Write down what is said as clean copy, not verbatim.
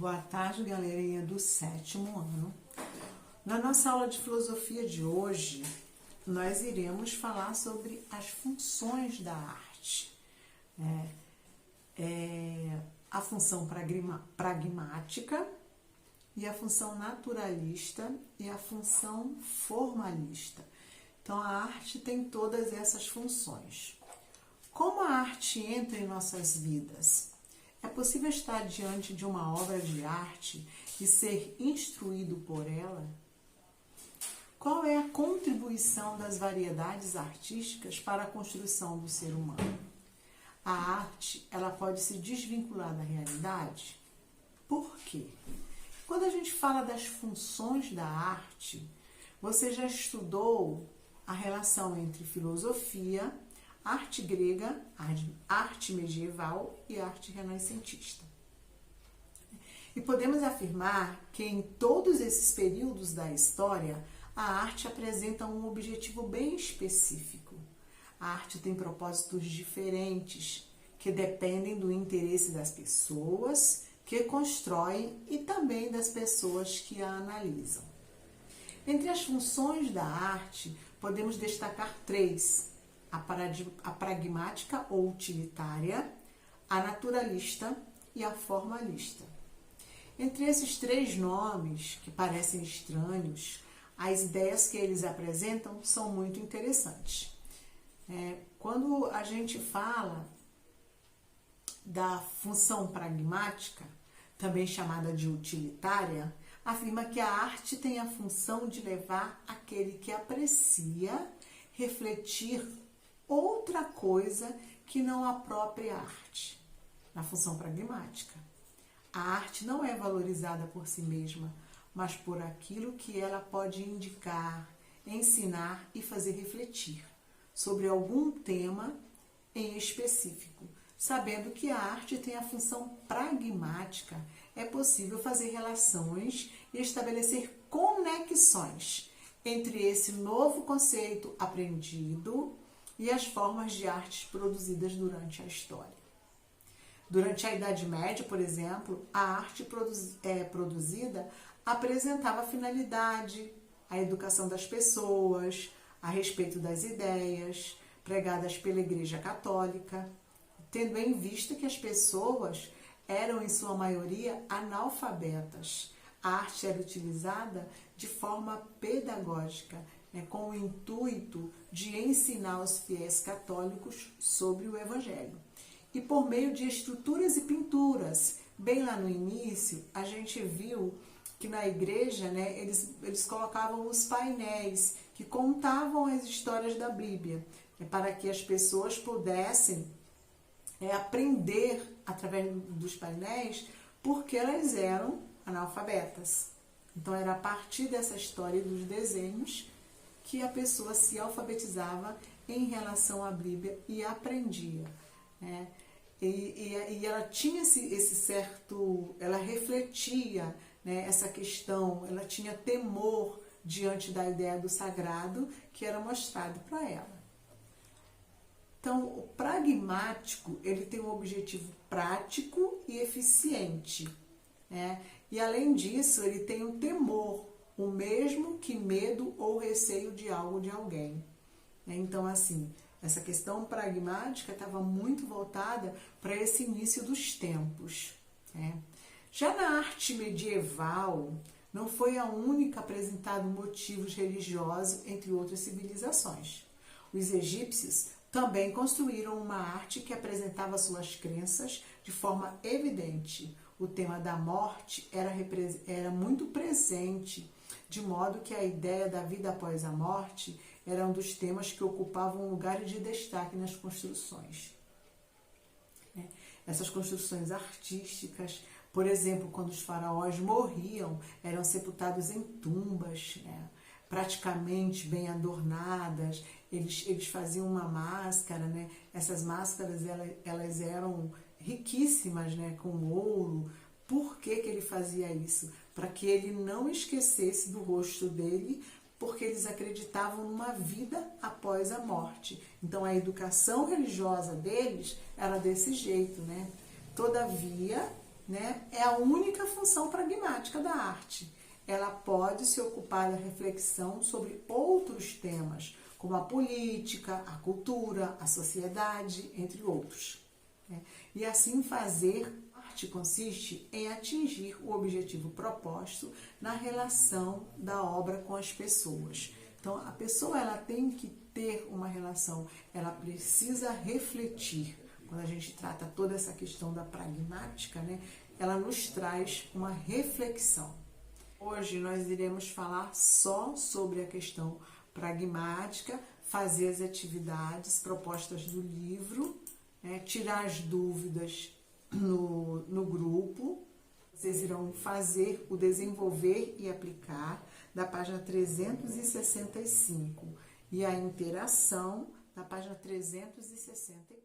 Boa tarde, galerinha do 7º ano. Na nossa aula de filosofia de hoje, nós iremos falar sobre as funções da arte. A função pragmática e a função naturalista e a função formalista. Então, a arte tem todas essas funções. Como a arte entra em nossas vidas? É possível estar diante de uma obra de arte e ser instruído por ela? Qual é a contribuição das variedades artísticas para a construção do ser humano? A arte, ela pode se desvincular da realidade? Por quê? Quando a gente fala das funções da arte, você já estudou a relação entre filosofia, arte grega, arte medieval e arte renascentista. E podemos afirmar que em todos esses períodos da história, a arte apresenta um objetivo bem específico. A arte tem propósitos diferentes, que dependem do interesse das pessoas que constroem e também das pessoas que a analisam. Entre as funções da arte, podemos destacar três: a pragmática ou utilitária, a naturalista e a formalista. Entre esses três nomes, que parecem estranhos, as ideias que eles apresentam são muito interessantes. Quando a gente fala da função pragmática, também chamada de utilitária, afirma que a arte tem a função de levar aquele que aprecia refletir outra coisa que não a própria arte. Na função pragmática, a arte não é valorizada por si mesma, mas por aquilo que ela pode indicar, ensinar e fazer refletir sobre algum tema em específico. Sabendo que a arte tem a função pragmática, é possível fazer relações e estabelecer conexões entre esse novo conceito aprendido e as formas de artes produzidas durante a história. Durante a Idade Média, por exemplo, a arte produzida apresentava a finalidade, a educação das pessoas, a respeito das ideias pregadas pela Igreja Católica, tendo em vista que as pessoas eram, em sua maioria, analfabetas. A arte era utilizada de forma pedagógica, com o intuito de ensinar os fiéis católicos sobre o Evangelho. E por meio de estruturas e pinturas, bem lá no início, a gente viu que na igreja, eles colocavam os painéis que contavam as histórias da Bíblia, para que as pessoas pudessem aprender através dos painéis, porque elas eram analfabetas. Então era a partir dessa história dos desenhos que a pessoa se alfabetizava em relação à Bíblia e aprendia, E ela tinha esse certo, ela refletia, essa questão, ela tinha temor diante da ideia do sagrado que era mostrado para ela. Então, o pragmático, ele tem um objetivo prático e eficiente, E além disso, ele tem um temor, o mesmo que medo ou receio de algo de alguém. Então, assim, essa questão pragmática estava muito voltada para esse início dos tempos. Já na arte medieval, não foi a única a apresentar motivos religiosos entre outras civilizações. Os egípcios também construíram uma arte que apresentava suas crenças de forma evidente. O tema da morte era muito presente, de modo que a ideia da vida após a morte era um dos temas que ocupavam um lugar de destaque nas construções. Essas construções artísticas, por exemplo, quando os faraós morriam, eram sepultados em tumbas, praticamente bem adornadas. Eles faziam uma máscara, Essas máscaras elas eram riquíssimas, com ouro. Por que ele fazia isso? Para que ele não esquecesse do rosto dele, porque eles acreditavam numa vida após a morte. Então, a educação religiosa deles era desse jeito, Todavia, né, é a única função pragmática da arte. Ela pode se ocupar da reflexão sobre outros temas, como a política, a cultura, a sociedade, entre outros, né? E assim fazer, a arte consiste em atingir o objetivo proposto na relação da obra com as pessoas. Então, a pessoa ela tem que ter uma relação, ela precisa refletir. Quando a gente trata toda essa questão da pragmática, né, ela nos traz uma reflexão. Hoje nós iremos falar só sobre a questão pragmática, fazer as atividades propostas do livro, né, tirar as dúvidas no grupo. Vocês irão fazer o desenvolver e aplicar da página 365 e a interação da página 364.